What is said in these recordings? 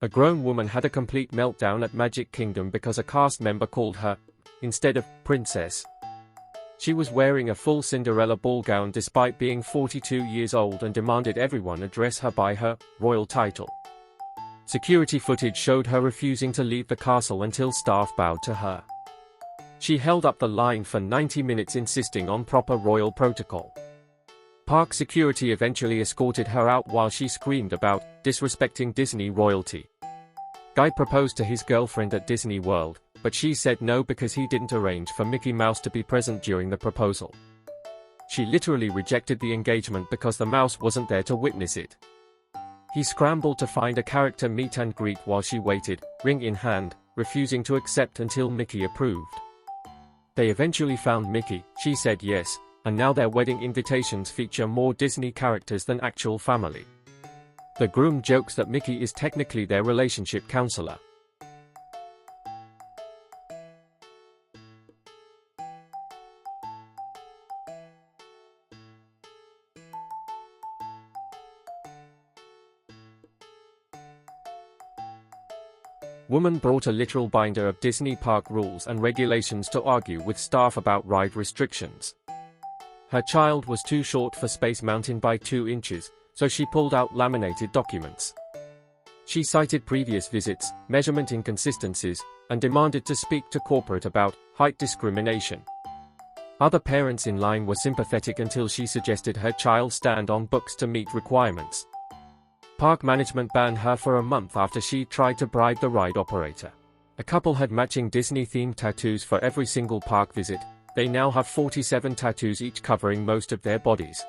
A grown woman had a complete meltdown at Magic Kingdom because a cast member called her, instead of, princess. She was wearing a full Cinderella ball gown despite being 42 years old and demanded everyone address her by her royal title. Security footage showed her refusing to leave the castle until staff bowed to her. She held up the line for 90 minutes insisting on proper royal protocol. Park security eventually escorted her out while she screamed about disrespecting Disney royalty. Guy proposed to his girlfriend at Disney World, but she said no because he didn't arrange for Mickey Mouse to be present during the proposal. She literally rejected the engagement because the mouse wasn't there to witness it. He scrambled to find a character meet and greet while she waited, ring in hand, refusing to accept until Mickey approved. They eventually found Mickey, she said yes, and now their wedding invitations feature more Disney characters than actual family. The groom jokes that Mickey is technically their relationship counselor. Woman brought a literal binder of Disney park rules and regulations to argue with staff about ride restrictions. Her child was too short for Space Mountain by 2 inches, so she pulled out laminated documents. She cited previous visits, measurement inconsistencies, and demanded to speak to corporate about height discrimination. Other parents in line were sympathetic until she suggested her child stand on books to meet requirements. Park management banned her for a month after she tried to bribe the ride operator. A couple had matching Disney-themed tattoos for every single park visit. They now have 47 tattoos each covering most of their bodies.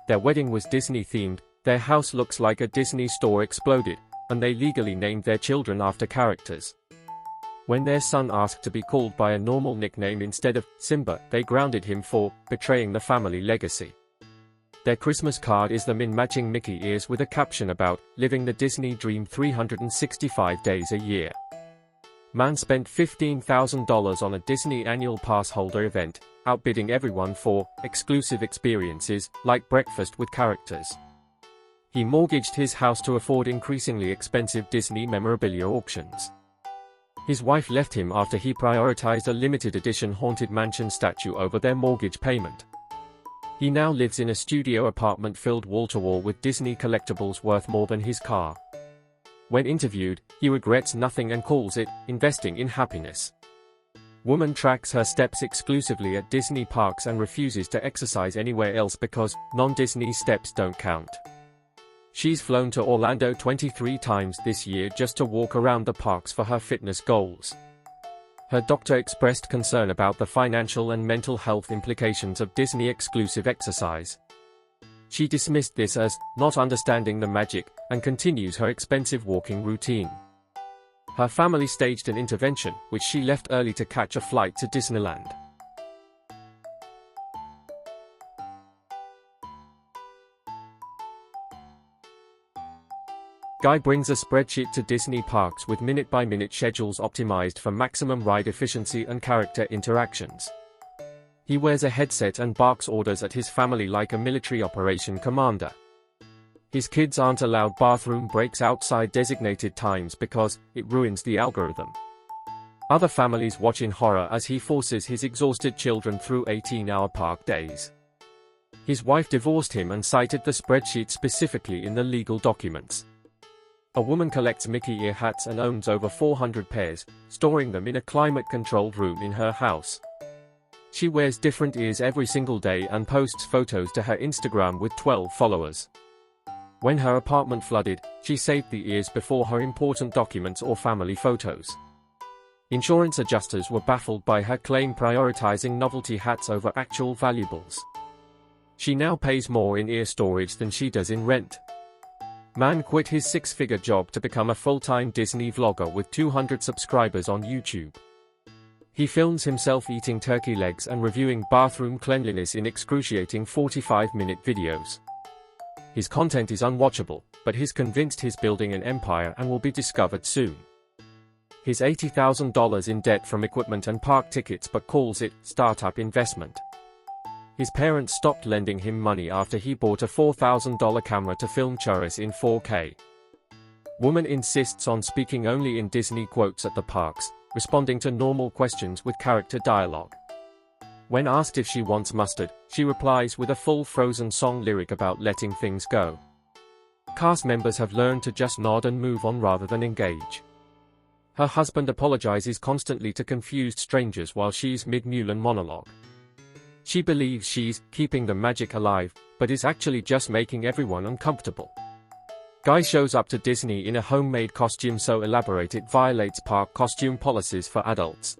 Their wedding was Disney-themed, their house looks like a Disney store exploded, and they legally named their children after characters. When their son asked to be called by a normal nickname instead of Simba, they grounded him for betraying the family legacy. Their Christmas card is them in matching Mickey ears with a caption about living the Disney dream 365 days a year. Man spent $15,000 on a Disney annual pass holder event, outbidding everyone for exclusive experiences like breakfast with characters. He mortgaged his house to afford increasingly expensive Disney memorabilia auctions. His wife left him after he prioritized a limited edition Haunted Mansion statue over their mortgage payment. He now lives in a studio apartment filled wall-to-wall with Disney collectibles worth more than his car. When interviewed, he regrets nothing and calls it investing in happiness. Woman tracks her steps exclusively at Disney parks and refuses to exercise anywhere else because non-Disney steps don't count. She's flown to Orlando 23 times this year just to walk around the parks for her fitness goals. Her doctor expressed concern about the financial and mental health implications of Disney-exclusive exercise. She dismissed this as not understanding the magic and continues her expensive walking routine. Her family staged an intervention, which she left early to catch a flight to Disneyland. Guy brings a spreadsheet to Disney parks with minute-by-minute schedules optimized for maximum ride efficiency and character interactions. He wears a headset and barks orders at his family like a military operation commander. His kids aren't allowed bathroom breaks outside designated times because it ruins the algorithm. Other families watch in horror as he forces his exhausted children through 18-hour park days. His wife divorced him and cited the spreadsheet specifically in the legal documents. A woman collects Mickey ear hats and owns over 400 pairs, storing them in a climate-controlled room in her house. She wears different ears every single day and posts photos to her Instagram with 12 followers. When her apartment flooded, she saved the ears before her important documents or family photos. Insurance adjusters were baffled by her claim prioritizing novelty hats over actual valuables. She now pays more in ear storage than she does in rent. Man quit his 6-figure job to become a full-time Disney vlogger with 200 subscribers on YouTube. He films himself eating turkey legs and reviewing bathroom cleanliness in excruciating 45-minute videos. His content is unwatchable, but he's convinced he's building an empire and will be discovered soon. He's $80,000 in debt from equipment and park tickets but calls it startup investment. His parents stopped lending him money after he bought a $4,000 camera to film churros in 4K. Woman insists on speaking only in Disney quotes at the parks, responding to normal questions with character dialogue. When asked if she wants mustard, she replies with a full Frozen song lyric about letting things go. Cast members have learned to just nod and move on rather than engage. Her husband apologizes constantly to confused strangers while she's mid-Mulan monologue. She believes she's keeping the magic alive, but is actually just making everyone uncomfortable. Guy shows up to Disney in a homemade costume so elaborate it violates park costume policies for adults.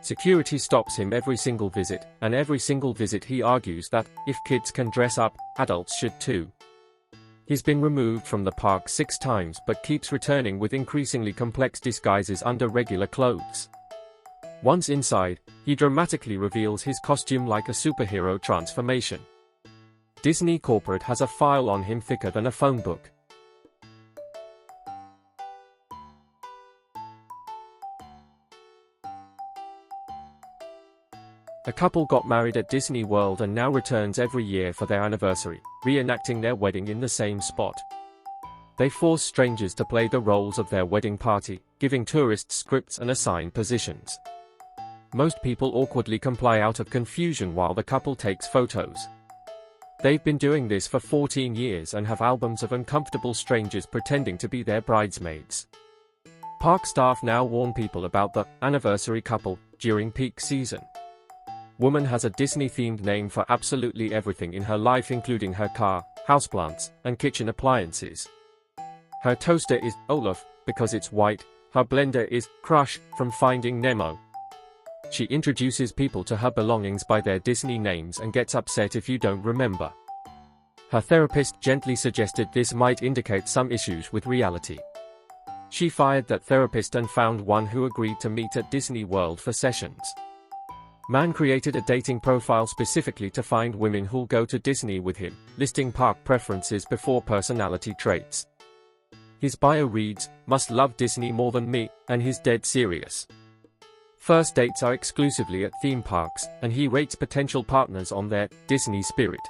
Security stops him every single visit, and every single visit he argues that, if kids can dress up, adults should too. He's been removed from the park 6 times but keeps returning with increasingly complex disguises under regular clothes. Once inside, he dramatically reveals his costume like a superhero transformation. Disney corporate has a file on him thicker than a phone book. A couple got married at Disney World and now returns every year for their anniversary, reenacting their wedding in the same spot. They force strangers to play the roles of their wedding party, giving tourists scripts and assigned positions. Most people awkwardly comply out of confusion while the couple takes photos. They've been doing this for 14 years and have albums of uncomfortable strangers pretending to be their bridesmaids. Park staff now warn people about the anniversary couple during peak season. Woman has a Disney-themed name for absolutely everything in her life including her car, houseplants, and kitchen appliances. Her toaster is Olaf, because it's white, her blender is Crush, from Finding Nemo. She introduces people to her belongings by their Disney names and gets upset if you don't remember. Her therapist gently suggested this might indicate some issues with reality. She fired that therapist and found one who agreed to meet at Disney World for sessions. Man created a dating profile specifically to find women who'll go to Disney with him, listing park preferences before personality traits. His bio reads, "Must love Disney more than me," and he's dead serious. First dates are exclusively at theme parks, and he rates potential partners on their Disney spirit.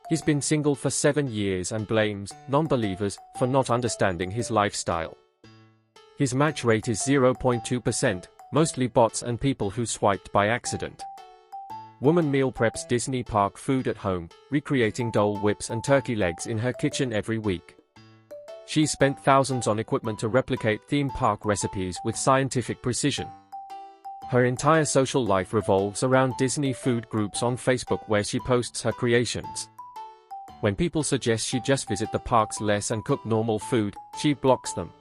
He's been single for 7 years and blames non-believers for not understanding his lifestyle. His match rate is 0.2%. Mostly bots and people who swiped by accident. Woman meal preps Disney park food at home, recreating Dole whips and turkey legs in her kitchen every week. She spent thousands on equipment to replicate theme park recipes with scientific precision. Her entire social life revolves around Disney food groups on Facebook where she posts her creations. When people suggest she just visit the parks less and cook normal food, she blocks them.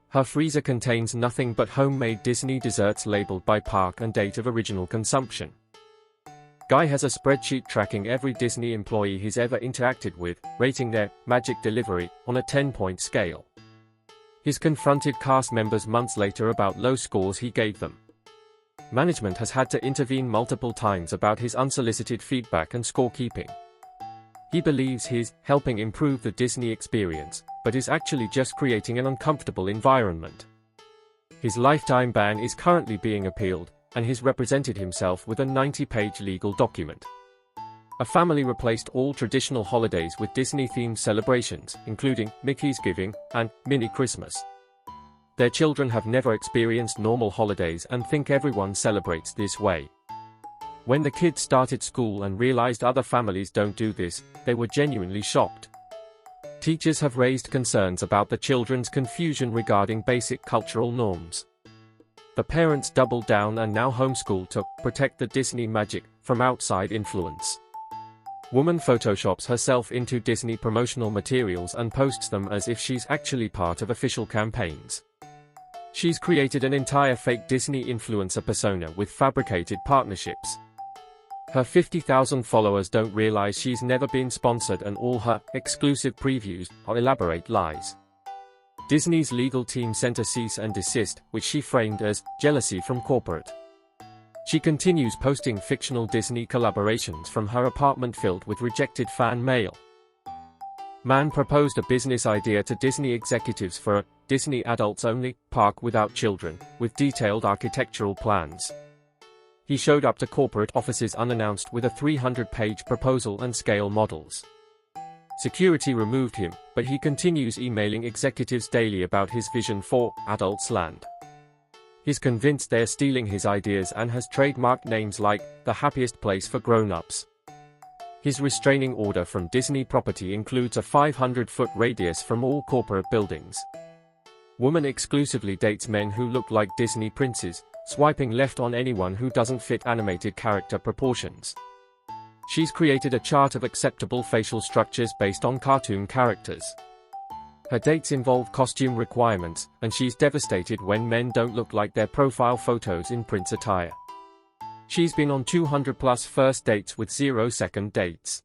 Her freezer contains nothing but homemade Disney desserts labeled by park and date of original consumption. Guy has a spreadsheet tracking every Disney employee he's ever interacted with, rating their magic delivery on a 10-point scale. He's confronted cast members months later about low scores he gave them. Management has had to intervene multiple times about his unsolicited feedback and scorekeeping. He believes he's helping improve the Disney experience, but is actually just creating an uncomfortable environment. His lifetime ban is currently being appealed, and he's represented himself with a 90-page legal document. A family replaced all traditional holidays with Disney-themed celebrations, including Mickey's Giving and Mini Christmas. Their children have never experienced normal holidays and think everyone celebrates this way. When the kids started school and realized other families don't do this, they were genuinely shocked. Teachers have raised concerns about the children's confusion regarding basic cultural norms. The parents doubled down and now homeschool to protect the Disney magic from outside influence. Woman photoshops herself into Disney promotional materials and posts them as if she's actually part of official campaigns. She's created an entire fake Disney influencer persona with fabricated partnerships. Her 50,000 followers don't realize she's never been sponsored and all her exclusive previews are elaborate lies. Disney's legal team sent a cease and desist, which she framed as jealousy from corporate. She continues posting fictional Disney collaborations from her apartment filled with rejected fan mail. Man proposed a business idea to Disney executives for a Disney adults-only park without children, with detailed architectural plans. He showed up to corporate offices unannounced with a 300-page proposal and scale models. Security removed him, but he continues emailing executives daily about his vision for Adults Land. He's convinced they're stealing his ideas and has trademarked names like the happiest place for grown-ups. His restraining order from Disney property includes a 500-foot radius from all corporate buildings. Woman exclusively dates men who look like Disney princes, swiping left on anyone who doesn't fit animated character proportions. She's created a chart of acceptable facial structures based on cartoon characters. Her dates involve costume requirements, and she's devastated when men don't look like their profile photos in prince attire. She's been on 200+ first dates with 0 second dates.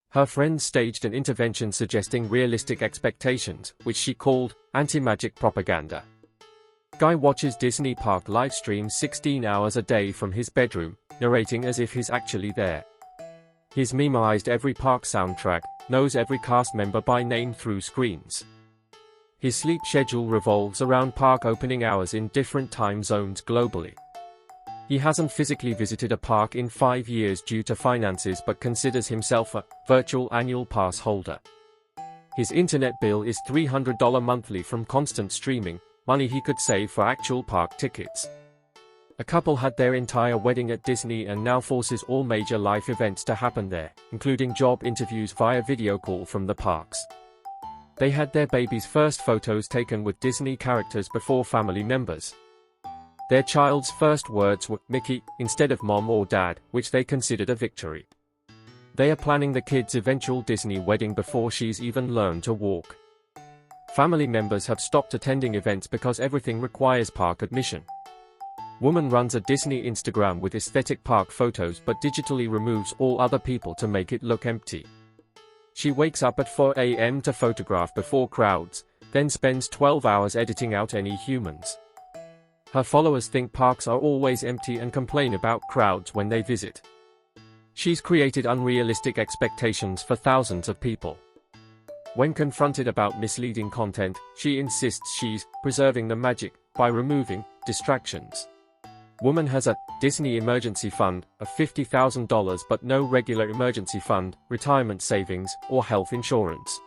Her friends staged an intervention suggesting realistic expectations, which she called anti-magic propaganda. Guy watches Disney park live streams 16 hours a day from his bedroom, narrating as if he's actually there. He's memorized every park soundtrack, knows every cast member by name through screens. His sleep schedule revolves around park opening hours in different time zones globally. He hasn't physically visited a park in 5 years due to finances but considers himself a virtual annual pass holder. His internet bill is $300 monthly from constant streaming, money he could save for actual park tickets. A couple had their entire wedding at Disney and now forces all major life events to happen there, including job interviews via video call from the parks. They had their baby's first photos taken with Disney characters before family members. Their child's first words were Mickey instead of mom or dad, which they considered a victory. They are planning the kid's eventual Disney wedding before she's even learned to walk. Family members have stopped attending events because everything requires park admission. Woman runs a Disney Instagram with aesthetic park photos but digitally removes all other people to make it look empty. She wakes up at 4 a.m. to photograph before crowds, then spends 12 hours editing out any humans. Her followers think parks are always empty and complain about crowds when they visit. She's created unrealistic expectations for thousands of people. When confronted about misleading content, she insists she's preserving the magic by removing distractions. Woman has a Disney emergency fund of $50,000 but no regular emergency fund, retirement savings, or health insurance.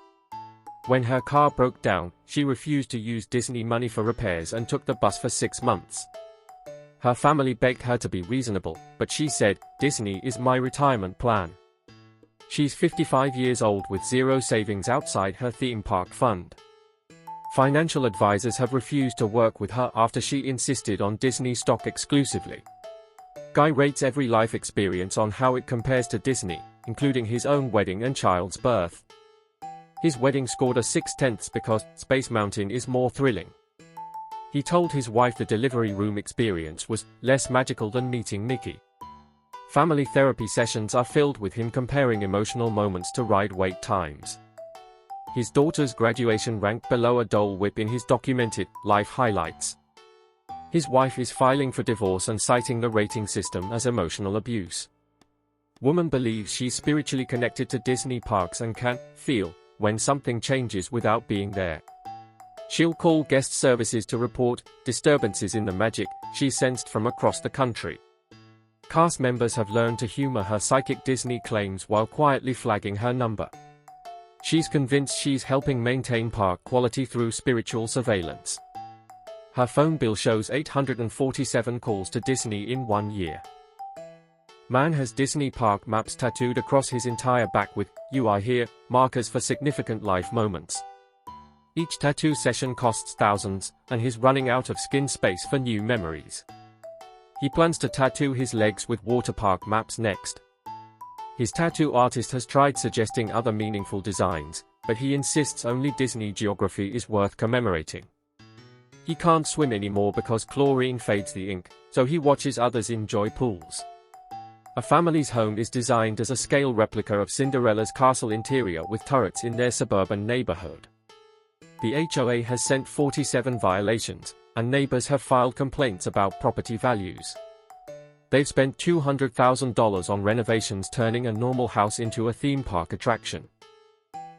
When her car broke down, she refused to use Disney money for repairs and took the bus for 6 months. Her family begged her to be reasonable, but she said, "Disney is my retirement plan." She's 55 years old with 0 savings outside her theme park fund. Financial advisors have refused to work with her after she insisted on Disney stock exclusively. Guy rates every life experience on how it compares to Disney, including his own wedding and child's birth. His wedding scored a 6/10 because Space Mountain is more thrilling. He told his wife the delivery room experience was less magical than meeting Mickey. Family therapy sessions are filled with him comparing emotional moments to ride wait times. His daughter's graduation ranked below a Dole Whip in his documented life highlights. His wife is filing for divorce and citing the rating system as emotional abuse. Woman believes she's spiritually connected to Disney parks and can feel when something changes without being there. She'll call guest services to report disturbances in the magic she sensed from across the country. Cast members have learned to humor her psychic Disney claims while quietly flagging her number. She's convinced she's helping maintain park quality through spiritual surveillance. Her phone bill shows 847 calls to Disney in 1 year. Man has Disney park maps tattooed across his entire back with "You are here" markers for significant life moments. Each tattoo session costs thousands, and he's running out of skin space for new memories. He plans to tattoo his legs with water park maps next. His tattoo artist has tried suggesting other meaningful designs, but he insists only Disney geography is worth commemorating. He can't swim anymore because chlorine fades the ink, so he watches others enjoy pools. A family's home is designed as a scale replica of Cinderella's castle interior with turrets in their suburban neighborhood. The HOA has sent 47 violations, and neighbors have filed complaints about property values. They've spent $200,000 on renovations turning a normal house into a theme park attraction.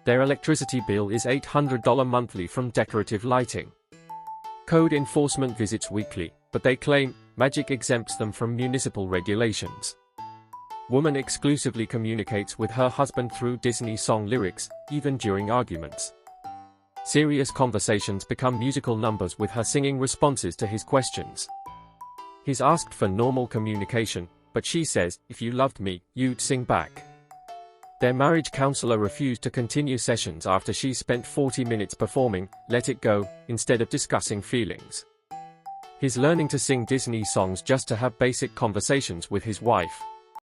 Their electricity bill is $800 monthly from decorative lighting. Code enforcement visits weekly, but they claim magic exempts them from municipal regulations. Woman exclusively communicates with her husband through Disney song lyrics, even during arguments. Serious conversations become musical numbers with her singing responses to his questions. He's asked for normal communication, but she says, "If you loved me, you'd sing back." Their marriage counselor refused to continue sessions after she spent 40 minutes performing "Let It Go" instead of discussing feelings. He's learning to sing Disney songs just to have basic conversations with his wife.